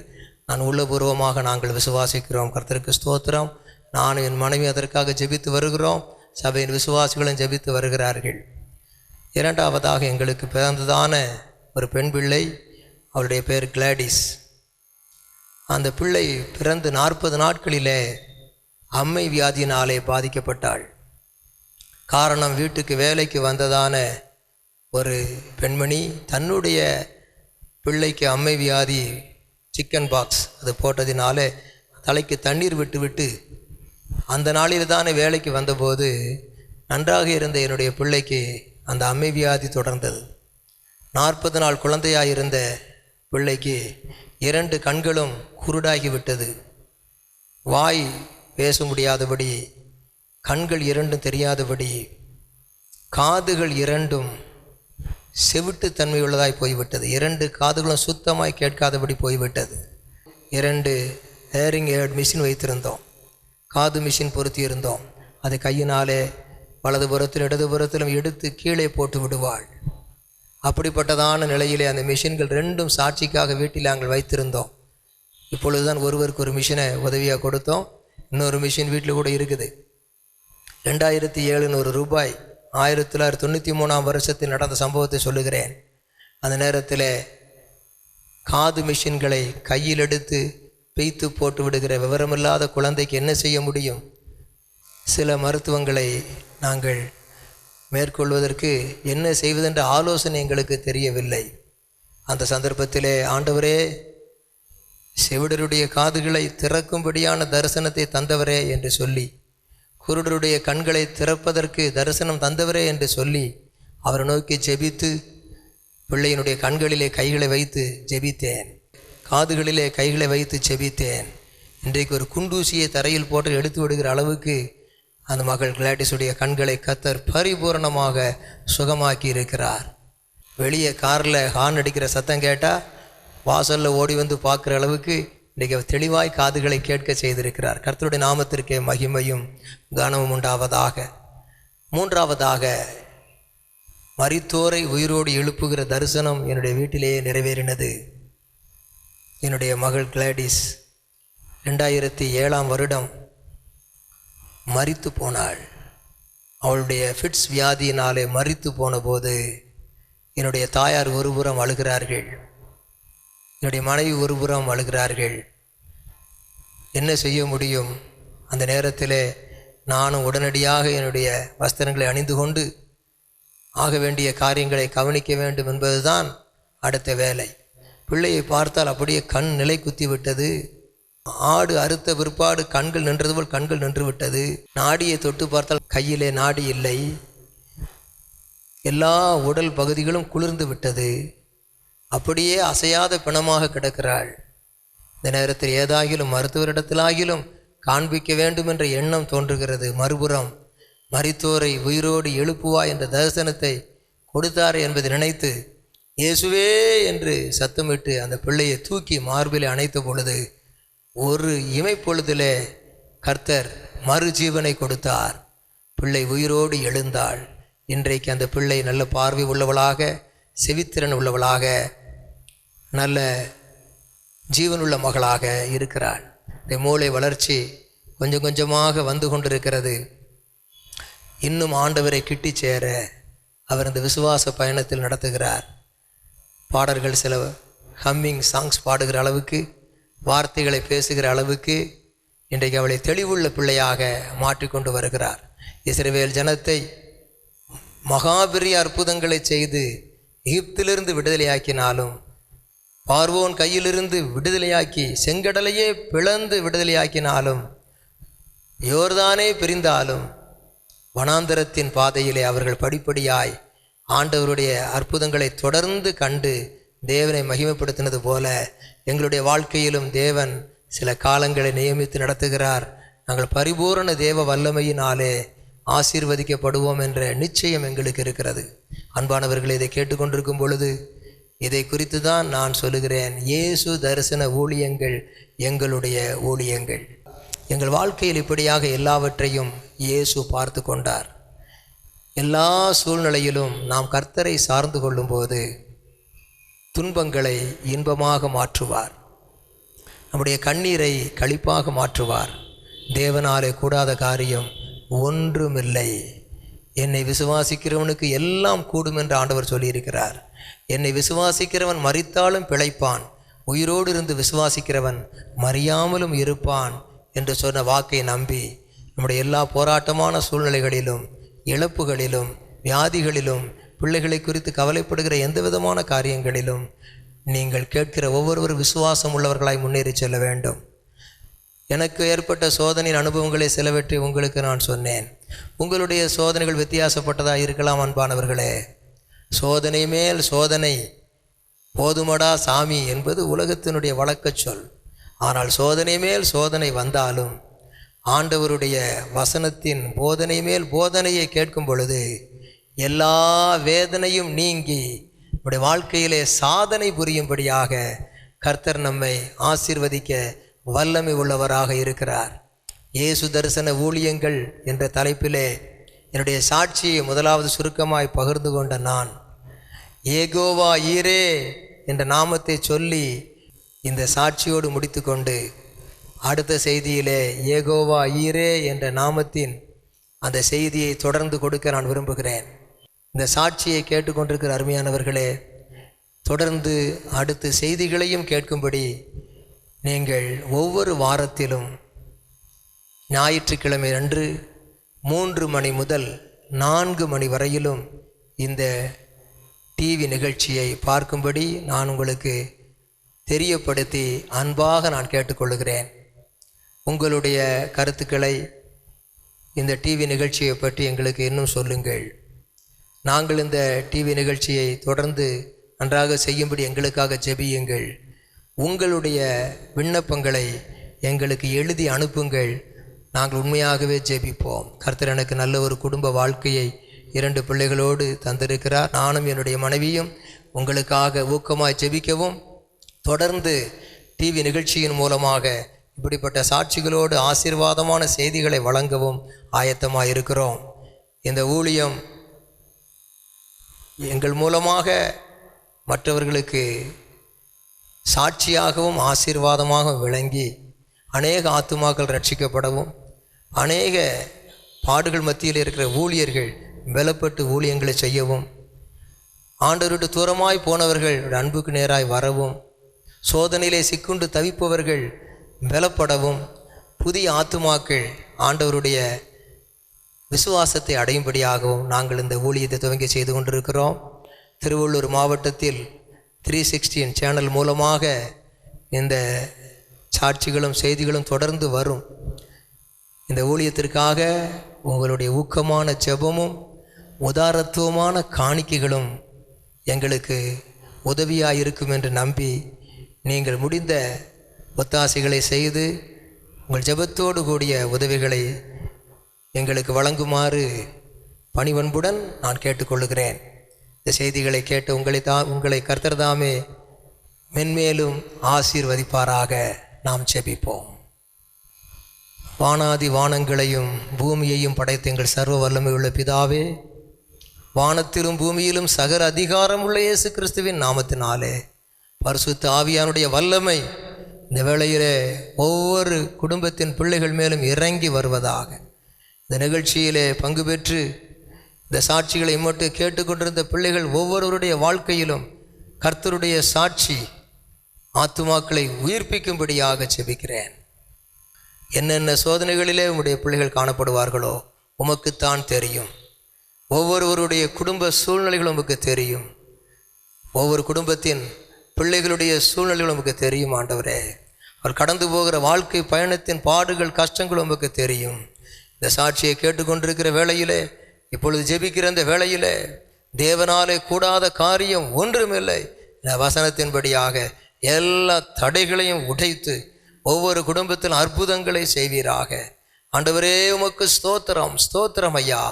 [SPEAKER 5] நான் உள்ளபூர்வமாக நாங்கள் விசுவாசிக்கிறோம். கர்த்தருக்கு ஸ்தோத்திரம். நான் என் மனைவி அதற்காக ஜெபித்து வருகிறோம். சபையின் விசுவாசிகளும் ஜெபித்து வருகிறார்கள். இரண்டாவதாக எங்களுக்கு பிறந்ததான ஒரு பெண் பிள்ளை, அவளுடைய பேர் கிளாடிஸ். அந்த பிள்ளை பிறந்து 40 நாட்களிலே அம்மை வியாதியினாலே பாதிக்கப்பட்டாள். காரணம், வீட்டுக்கு வேலைக்கு வந்ததான ஒரு பெண்மணி தன்னுடைய பிள்ளைக்கு அம்மை வியாதி சிக்கன் பாக்ஸ் அது போட்டதினாலே தலைக்கு தண்ணீர் விட்டு அந்த நாளில் தானே வேலைக்கு வந்தபோது நன்றாக இருந்த என்னுடைய பிள்ளைக்கு அந்த அம்மை வியாதி தொடர்ந்தது. 40 நாள் குழந்தையாக இருந்த பிள்ளைக்கு 2 கண்களும் குருடாகிவிட்டது. வாய் பேச முடியாதபடி, கண்கள் 2 தெரியாதபடி, காதுகள் 2 செவிட்டுத்தன்மை உள்ளதாய் போய்விட்டது. 2 காதுகளும் சுத்தமாய் கேட்காதபடி போய்விட்டது. 2 ஹேரிங் ஏட் மிஷின் வைத்திருந்தோம், காது மிஷின் பொருத்தி இருந்தோம். அதை கையினாலே வலதுபுறத்திலும் இடதுபுறத்திலும் எடுத்து கீழே போட்டு விடுவாள். அப்படிப்பட்டதான நிலையிலே அந்த மிஷின்கள் 2 சாட்சிக்காக வீட்டில் நாங்கள் வைத்திருந்தோம். இப்பொழுதுதான் ஒருவருக்கு ஒரு மிஷினை உதவியாக கொடுத்தோம். இன்னொரு மிஷின் வீட்டில் கூட இருக்குது. 2700 ரூபாய் 1993ஆம் வருஷத்தில் நடந்த சம்பவத்தை சொல்லுகிறேன். அந்த நேரத்தில் காது மிஷின்களை கையில் எடுத்து பெய்த்து போட்டு விடுகிற விவரமில்லாத குழந்தைக்கு என்ன செய்ய முடியும்? சில மருத்துவங்களை நாங்கள் மேற்கொள்வதற்கு என்ன செய்வதென்ற ஆலோசனை எங்களுக்கு தெரியவில்லை. அந்த சந்தர்ப்பத்திலே, ஆண்டவரே, செவிடருடைய காதுகளை திறக்கும்படியான தரிசனத்தை தந்தவரே என்று சொல்லி, குருடருடைய கண்களை திறப்பதற்கு தரிசனம் தந்தவரே என்று சொல்லி அவரை நோக்கி ஜெபித்து பிள்ளையினுடைய கண்களிலே கைகளை வைத்து ஜெபித்தேன், காதுகளிலே கைகளை வைத்து ஜெபித்தேன். இன்றைக்கு ஒரு குண்டூசியை தரையில் போட்டு எடுத்து விடுகிற அளவுக்கு அந்த மகள் கிளாடிஸுடைய கண்களை கர்த்தர் பரிபூரணமாக சுகமாக்கி இருக்கிறார். வெளியே காரில் ஹார்ன் அடிக்கிற சத்தம் கேட்டால் வாசலில் ஓடி வந்து பார்க்குற அளவுக்கு இன்றைக்கு தெளிவாய் காதுகளை கேட்க செய்திருக்கிறார். கர்த்தருடைய நாமத்திற்கே மகிமையும் கனமும் உண்டாவதாக. மூன்றாவதாக, மரித்தோரை உயிரோடு எழுப்புகிற தரிசனம் என்னுடைய வீட்டிலேயே நிறைவேறினது. என்னுடைய மகள் கிளாடிஸ் 2007ஆம் வருடம் மரித்து போனாள். அவளுடைய ஃபிட்ஸ் வியாதியினாலே மரித்து போன போது என்னுடைய தாயார் ஒருபுறம் அழுகிறார்கள், என்னுடைய மனைவி ஒருபுறம் அழுகிறார்கள். என்ன செய்ய முடியும்? அந்த நேரத்தில் நானும் உடனடியாக என்னுடைய வஸ்திரங்களை அணிந்து கொண்டு ஆக வேண்டிய காரியங்களை கவனிக்க வேண்டும் என்பதுதான் அடுத்த வேலை. பிள்ளையை பார்த்தால் அப்படியே கண் நிலை குத்தி விட்டது. ஆடு அறுத்த பிற்பாடு கண்கள் நின்றது போல் கண்கள் நின்று விட்டது. நாடியை தொட்டு பார்த்தால் கையிலே நாடி இல்லை. எல்லா உடல் பகுதிகளும் குளிர்ந்து விட்டது. அப்படியே அசையாத பிணமாக கிடக்கிறாள். இந்த நேரத்தில் ஏதாகிலும் மருத்துவரிடத்திலாகிலும் காண்பிக்க வேண்டும் என்ற எண்ணம் தோன்றுகிறது. மறுபுறம் மரித்தோரை உயிரோடு எழுப்புவா என்ற தரிசனத்தை கொடுத்தார் என்பதை நினைத்து இயேசுவே என்று சத்தமிட்டு அந்த பிள்ளையை தூக்கி மார்பிலே அணைத்த பொழுது ஒரு இமைப்பொழுதிலே கர்த்தர் மறுஜீவனை கொடுத்தார். பிள்ளை உயிரோடு எழுந்தாள். இன்றைக்கு அந்த பிள்ளை நல்ல பார்வை உள்ளவளாக, செவித்திறன் உள்ளவளாக, நல்ல ஜீவனுள்ள மகளாக இருக்கிறாள். மூளை வளர்ச்சி கொஞ்சம் கொஞ்சமாக வந்து கொண்டிருக்கிறது. இன்னும் ஆண்டவரை கிட்டி சேர அவர் இந்த விசுவாச பயணத்தில் நடத்துகிறார். பாடல்கள் சில ஹம்மிங் சாங்ஸ் பாடுகிற அளவுக்கு, வார்த்தைகளை பேசுகிற அளவுக்கு இன்றைக்கு அவளை தெளிவுள்ள பிள்ளையாக மாற்றிக்கொண்டு வருகிறார். இஸ்ரவேல் ஜனத்தை மகாபெரிய அற்புதங்களை செய்து எகிப்திலிருந்து விடுதலையாக்கினாலும், பார்வோன் கையிலிருந்து விடுதலையாக்கி செங்கடலையே பிளந்து விடுதலையாக்கினாலும், யோர்தானே பிரிந்தாலும், வனாந்தரத்தின் பாதையிலே அவர்கள் படிப்படியாய் ஆண்டவருடைய அற்புதங்களை தொடர்ந்து கண்டு தேவனை மகிமைப்படுத்தினது போல எங்களுடைய வாழ்க்கையிலும் தேவன் சில காலங்களை நியமித்து நடத்துகிறார். நாங்கள் பரிபூரண தேவ வல்லமையினாலே ஆசீர்வதிக்கப்படுவோம் என்ற நிச்சயம் எங்களுக்கு இருக்கிறது. அன்பானவர்கள், இதை கேட்டுக்கொண்டிருக்கும் பொழுது இதை குறித்து தான் நான் சொல்லுகிறேன். இயேசு தரிசன ஊழியங்கள் எங்களுடைய ஊழியங்கள். எங்கள் வாழ்க்கையில் இப்படியாக எல்லாவற்றையும் இயேசு பார்த்து கொண்டார். எல்லா சூழ்நிலையிலும் நாம் கர்த்தரை சார்ந்து கொள்ளும்போது துன்பங்களை இன்பமாக மாற்றுவார். நம்முடைய கண்ணீரை களிப்பாக மாற்றுவார். தேவனாலே கூடாத காரியம் ஒன்றுமில்லை. என்னை விசுவாசிக்கிறவனுக்கு எல்லாம் கூடும் என்று ஆண்டவர் சொல்லியிருக்கிறார். என்னை விசுவாசிக்கிறவன் மரித்தாலும் பிழைப்பான், உயிரோடு இருந்து விசுவாசிக்கிறவன் மறியாமலும் இருப்பான் என்று சொன்ன வாக்கை நம்பி நம்முடைய எல்லா போராட்டமான சூழ்நிலைகளிலும், இழப்புகளிலும், வியாதிகளிலும், பிள்ளைகளை குறித்து கவலைப்படுகிற எந்த விதமான காரியங்களிலும் நீங்கள் கேட்கிற ஒவ்வொருவர் விசுவாசம் உள்ளவர்களாய் முன்னேறி செல்ல வேண்டும். எனக்கு ஏற்பட்ட சோதனையின் அனுபவங்களை சிலவற்றை உங்களுக்கு நான் சொன்னேன். உங்களுடைய சோதனைகள் வித்தியாசப்பட்டதாக இருக்கலாம். அன்பானவர்களே, சோதனை மேல் சோதனை போதுமடா சாமி என்பது உலகத்தினுடைய வழக்கச் சொல். ஆனால் சோதனை மேல் சோதனை வந்தாலும் ஆண்டவருடைய வசனத்தின் போதனை மேல் போதனையை கேட்கும் பொழுது எல்லா வேதனையும் நீங்கி நம்முடைய வாழ்க்கையிலே சாதனை புரியும்படியாக கர்த்தர் நம்மை ஆசீர்வதிக்க வல்லமை உள்ளவராக இருக்கிறார். இயேசு தரிசன ஊழியங்கள் என்ற தலைப்பிலே என்னுடைய சாட்சியை முதலாவது சுருக்கமாய் பகிர்ந்து கொண்ட நான் ஏகோவா ஈரே என்ற நாமத்தை சொல்லி இந்த சாட்சியோடு முடித்து கொண்டு அடுத்த செய்தியிலே ஏகோவா ஈரே என்ற நாமத்தின் அந்த செய்தியை தொடர்ந்து கொடுக்க நான் விரும்புகிறேன். இந்த சாட்சியை கேட்டுக்கொண்டிருக்கிற அருமையானவர்களே, தொடர்ந்து அடுத்த செய்திகளையும் கேட்கும்படி நீங்கள் ஒவ்வொரு வாரத்திலும் ஞாயிற்றுக்கிழமை அன்று 3 மணி முதல் 4 மணி வரையிலும் இந்த டிவி நிகழ்ச்சியை பார்க்கும்படி நான் உங்களுக்கு தெரியப்படுத்தி அன்பாக நான் கேட்டுக்கொள்கிறேன். உங்களுடைய கருத்துக்களை இந்த டிவி நிகழ்ச்சியை பற்றி எங்களுக்கு இன்னும் சொல்லுங்கள். நாங்கள் இந்த டிவி நிகழ்ச்சியை தொடர்ந்து நன்றாக செய்யும்படி எங்களுக்காக ஜெபியுங்கள். உங்களுடைய விண்ணப்பங்களை எங்களுக்கு எழுதி அனுப்புங்கள். நாங்கள் உண்மையாகவே ஜெபிப்போம். கர்த்தர் எனக்கு நல்ல ஒரு குடும்ப வாழ்க்கையை 2 பிள்ளைகளோடு தந்திருக்கிறார். நானும் என்னுடைய மனைவியும் உங்களுக்காக ஊக்கமாய் ஜெபிக்கவும், தொடர்ந்து டிவி நிகழ்ச்சியின் மூலமாக இப்படிப்பட்ட சாட்சிகளோடு ஆசீர்வாதமான செய்திகளை வழங்கவும் ஆயத்தமாக இருக்கிறோம். இந்த ஊழியம் எங்கள் மூலமாக மற்றவர்களுக்கு சாட்சியாகவும் ஆசீர்வாதமாக விளங்கி அநேக ஆத்துமாக்கள் ரட்சிக்கப்படவும், அநேக பாடுகள் மத்தியில் இருக்கிற ஊழியர்கள் பலப்பட்டு ஊழியங்களை செய்யவும், ஆண்டவருடைய தூரமாய் போனவர்கள் அன்புக்கு நேராய் வரவும், சோதனையிலே சிக்குண்டு தவிப்பவர்கள் பலப்படவும், புதிய ஆத்துமாக்கள் ஆண்டவருடைய விசுவாசத்தை அடையும்படியாகவும் நாங்கள் இந்த ஊழியத்தை துவங்கி செய்து கொண்டிருக்கிறோம். திருவள்ளூர் மாவட்டத்தில் 316 சேனல் மூலமாக இந்த சாட்சிகளும் செய்திகளும் தொடர்ந்து வரும். இந்த ஊழியத்திற்காக உங்களுடைய ஊக்கமான ஜெபமும் உதாரத்துவமான காணிக்கைகளும் எங்களுக்கு உதவியாக இருக்கும் என்று நம்பி நீங்கள் முடிந்த ஒத்தாசைகளை செய்து உங்கள் ஜெபத்தோடு கூடிய உதவிகளை எங்களுக்கு வழங்குமாறு பணிவன்புடன் நான் கேட்டுக்கொள்கிறேன். இந்த செய்திகளை கேட்டு உங்களை கர்த்தர் தாமே மென்மேலும் ஆசீர்வதிப்பாராக. நாம் ஜெபிப்போம். வானாதி வானங்களையும் பூமியையும் படைத்த எங்கள் சர்வ வல்லமை உள்ள பிதாவே, வானத்திலும் பூமியிலும் சகல அதிகாரம் உள்ள இயேசு கிறிஸ்துவின் நாமத்தினாலே பரிசுத்த ஆவியானுடைய வல்லமை இந்த வேளையிலே ஒவ்வொரு குடும்பத்தின் பிள்ளைகள் மேலும் இறங்கி வருவதாக. இந்த நிகழ்ச்சியிலே பங்கு பெற்று இந்த சாட்சிகளை மட்டும் கேட்டுக்கொண்டிருந்த பிள்ளைகள் ஒவ்வொருவருடைய வாழ்க்கையிலும் கர்த்தருடைய சாட்சி ஆத்துமாக்களை உயிர்ப்பிக்கும்படியாக ஜெபிக்கிறேன். என்னென்ன சோதனைகளிலே உம்முடைய பிள்ளைகள் காணப்படுவார்களோ உமக்குத்தான் தெரியும். ஒவ்வொருவருடைய குடும்ப சூழ்நிலைகளும் உமக்கு தெரியும். ஒவ்வொரு குடும்பத்தின் பிள்ளைகளுடைய சூழ்நிலைகளும் உமக்கு தெரியும். ஆண்டவரே, அவர் கடந்து போகிற வாழ்க்கை பயணத்தின் பாடுகள் கஷ்டங்கள் உமக்கு தெரியும். இந்த சாட்சியை கேட்டுக்கொண்டிருக்கிற வேளையிலே, இப்பொழுது ஜெபிக்கிற இந்த வேளையிலே தேவனாலே கூடாத காரியம் ஒன்றுமில்லை. இந்த வசனத்தின்படியாக எல்லா தடைகளையும் உடைத்து ஒவ்வொரு குடும்பத்தில் அற்புதங்களை செய்வீராக. ஆண்டவரே, உமக்கு ஸ்தோத்திரம், ஸ்தோத்திரம் ஐயா.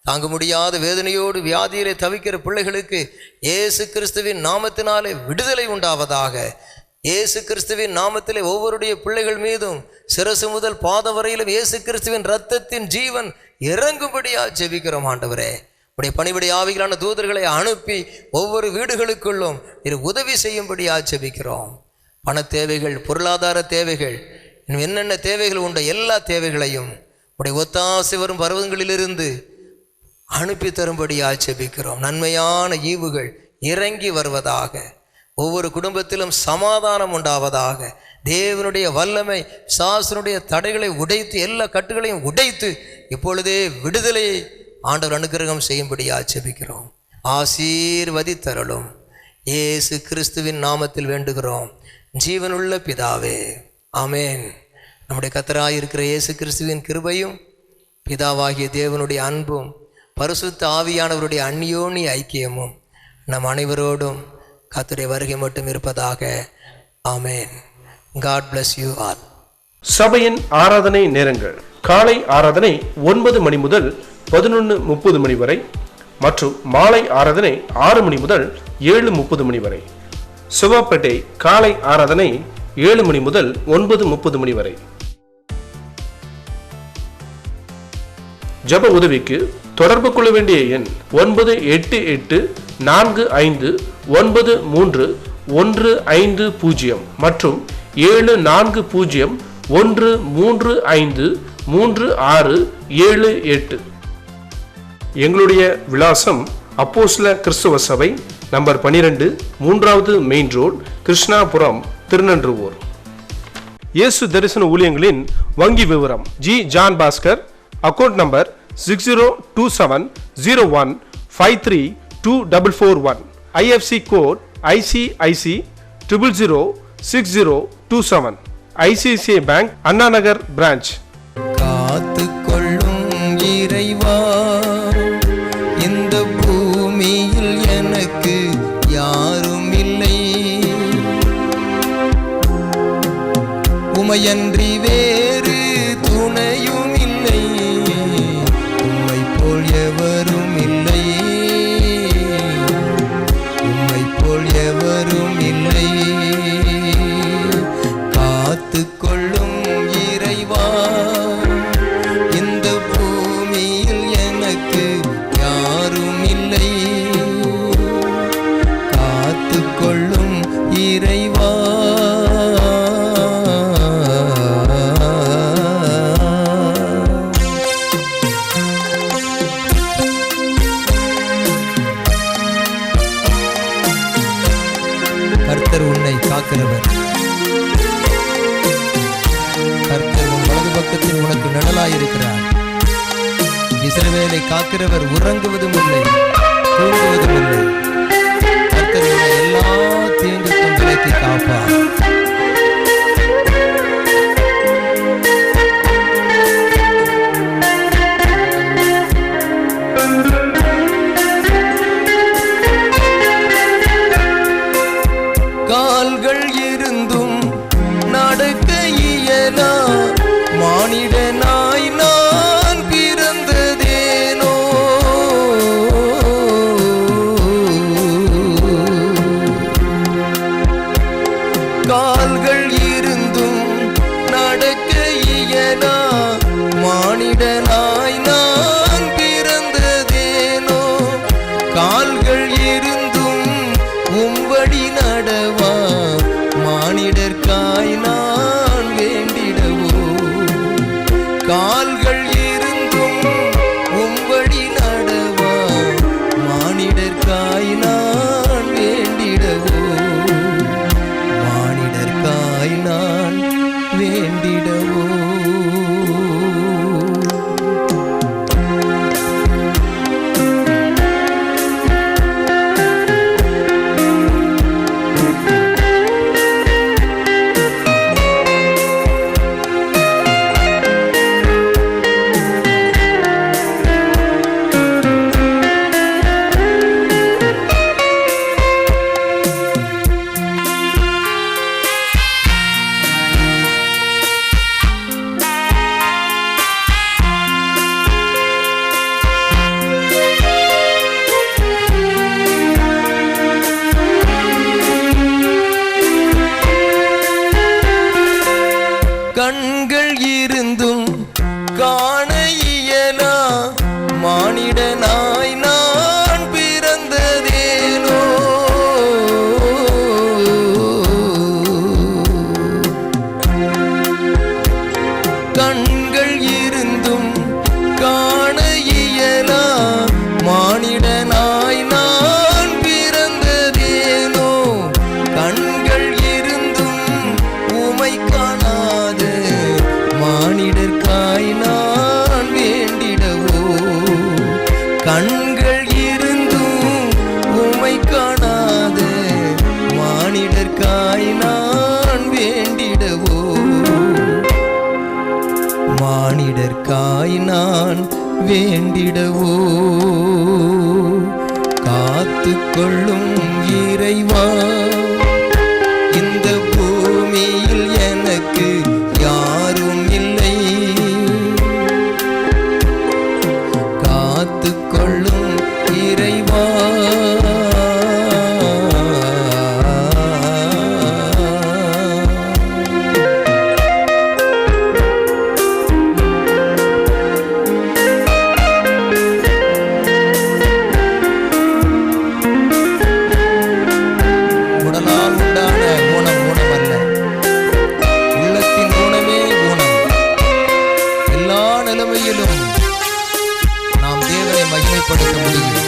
[SPEAKER 5] தாங்க முடியாத வேதனையோடு வியாதியிலே தவிக்கிற பிள்ளைகளுக்கு இயேசு கிறிஸ்துவின் நாமத்தினாலே விடுதலை உண்டாவதாக. இயேசு கிறிஸ்துவின் நாமத்திலே ஒவ்வொருடைய பிள்ளைகள் மீதும் சிரசு முதல் பாதம் வரையிலும் இயேசு கிறிஸ்துவின் இரத்தத்தின் ஜீவன் இறங்கும்படியாக ஜெபிக்கிறோம். ஆண்டவரே, உடைய பணிபடி ஆவிகளான தூதர்களை அனுப்பி ஒவ்வொரு வீடுகளுக்குள்ளும் உதவி செய்யும்படியாக ஜெபிக்கிறோம். பண தேவைகள், பொருளாதார தேவைகள், இன்னும் என்னென்ன தேவைகள் உண்ட எல்லா தேவைகளையும் உடைய ஒத்தாசை வரும் பருவங்களிலிருந்து அனுப்பி தரும்படியாக ஜெபிக்கிறோம். நன்மையான ஈவுகள் இறங்கி வருவதாக. ஒவ்வொரு குடும்பத்திலும் சமாதானம் உண்டாவதாக. தேவனுடைய வல்லமை சாசனுடைய தடைகளை உடைத்து எல்லா கட்டுகளையும் உடைத்து இப்பொழுதே விடுதலையை ஆண்டவர் அனுக்கிரகம் செய்யும்படியாக ஜெபிக்கிறோம். ஆசீர்வதித்தருளும். இயேசு கிறிஸ்துவின் நாமத்தில் வேண்டுகிறோம் ஜீவனுள்ள பிதாவே, ஆமேன். நம்முடைய கர்த்தராயிருக்கிற இயேசு கிறிஸ்துவின் கிருபையும் பிதாவாகிய தேவனுடைய அன்பும் பரிசுத்த ஆவியானவருடைய அந்யோன்ய ஐக்கியமும் நம் அனைவரோடும் கர்த்தருடைய வருகை மட்டும் இருப்பதாக. ஆமேன். God bless you all.
[SPEAKER 1] சபையின் ஆராதனை நேரங்கள்: காலை ஆராதனை 9 மணி முதல் 11:30 மணி வரை மற்றும் மாலை ஆராதனை 6 மணி முதல் 7:30 மணி வரை. சிவாப்பேட்டை காலை ஆராதனை 7 மணி முதல் 9:30 மணி வரை. ஜப உதவிக்கு தொடர்பு கொள்ள வேண்டிய எண் 9884931550 மற்றும் 7401353678. எங்களுடைய விலாசம் அப்போஸ்தல கிறிஸ்துவ சபை, நம்பர் 12, 3வது மெயின் ரோடு, கிருஷ்ணாபுரம், திருநன்றுவூர். இயேசு தரிசன ஊழியங்களின் வங்கி விவரம்: G. John Bhaskar, account number 602701532441, IFC code ICIC 006027, ICICI bank, Anna Nagar branch.
[SPEAKER 4] காத்துக்கொள்ளும் இறைவா, இந்த பூமியில் எனக்கு யாரும் இல்லை, உமையன்றி வேறு துணையும் இல்லை, உம்மை போல் எவரும் இல்லை, உம்மை போல் எவரும் இல்லை. காத்துக்கொள்ளும் இறைவா, இந்த பூமியில் எனக்கு யாரும் இல்லை, காத்துக்கொள்ளும் இறைவா. இஸ்ரவேலை காக்கிறவர் உறங்குவதும் இல்லை, தூங்குவதும் இல்லை. கர்த்தர் எல்லா தீங்குக்கும் விலக்கி காப்பார். கால்கள் இருந்தும் நடக்க இயலா மானிடனாய் நான் பிறந்ததேனோ. கால்கள் இருந்தும் நடக்க இயலா மானிடனாய் நான் பிறந்ததேனோ. கால்கள் இருந்தும் உம்படி நடவா மானிடர்காய் நான் வேண்டிடவோ. கால்கள் இருந்தும் உம்படி நடவா மானிடர்காய் நான் வேண்டிடவோ. மானிடர்காய் நான் வேண்டிடவோ. கண்கள் இருந்தும் காண இயலா மானிடனாய் நான் பிறந்ததேனோ. கண்கள் இருந்தும் காண இயலா மானிடனாய் நான் பிறந்ததேனோ. கண்கள் இருந்தும் உமை காணாத மானிடர்காய் நான் வேண்டிடவோ. கண்கள் இருந்தும் உமை காணாத மானிடர்காய் நான் வேண்டிடவோ. மானிடர்காய் நான் வேண்டிடவோ. காத்துக்கொள்ளும் இறைவா, இந்த பூமியில் எனக்கு யாரும் இல்லை. காத்துக்கொள்ளும் இறைவா, உடலால் உண்டான ஊனம் ஊனமல்ல, உள்ளத்தின் ஊனமே ஊனம். எல்லா நிலைமையிலும் நாம் தேவனை மகிமைப்படுத்த முடியும்.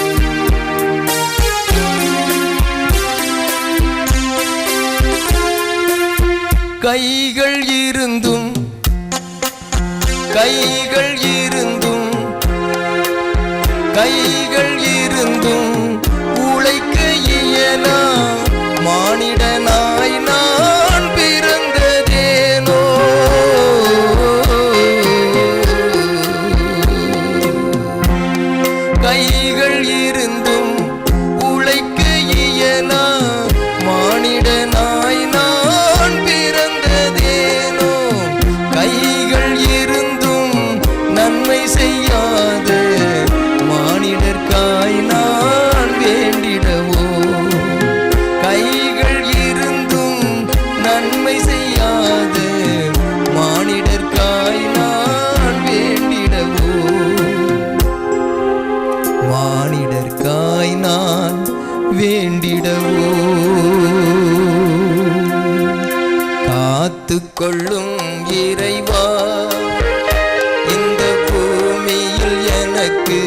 [SPEAKER 4] கைகள் இருந்தும் கைகள் இருந்தும் கைகள் இருந்தும் உழைக்க இயலா மானிடனாய் நான் பிறந்ததேனோ. கைகள் இருந்தும் உழைக்க இயலா மானிடனாய் நான் பிறந்ததேனோ. கைகள் இருந்தும் நன்மை செய்யாத மானிடர்காய் நான் வேண்டிடவோ. கைகள் இருந்தும் நன்மை செய்யாத மானிடர்காய் நான் வேண்டிடவோ. மானிடர்காய் நான் வேண்டிடவோ. காத்துக்கொள்ளும் இறைவா, இந்த பூமியில் எனக்கு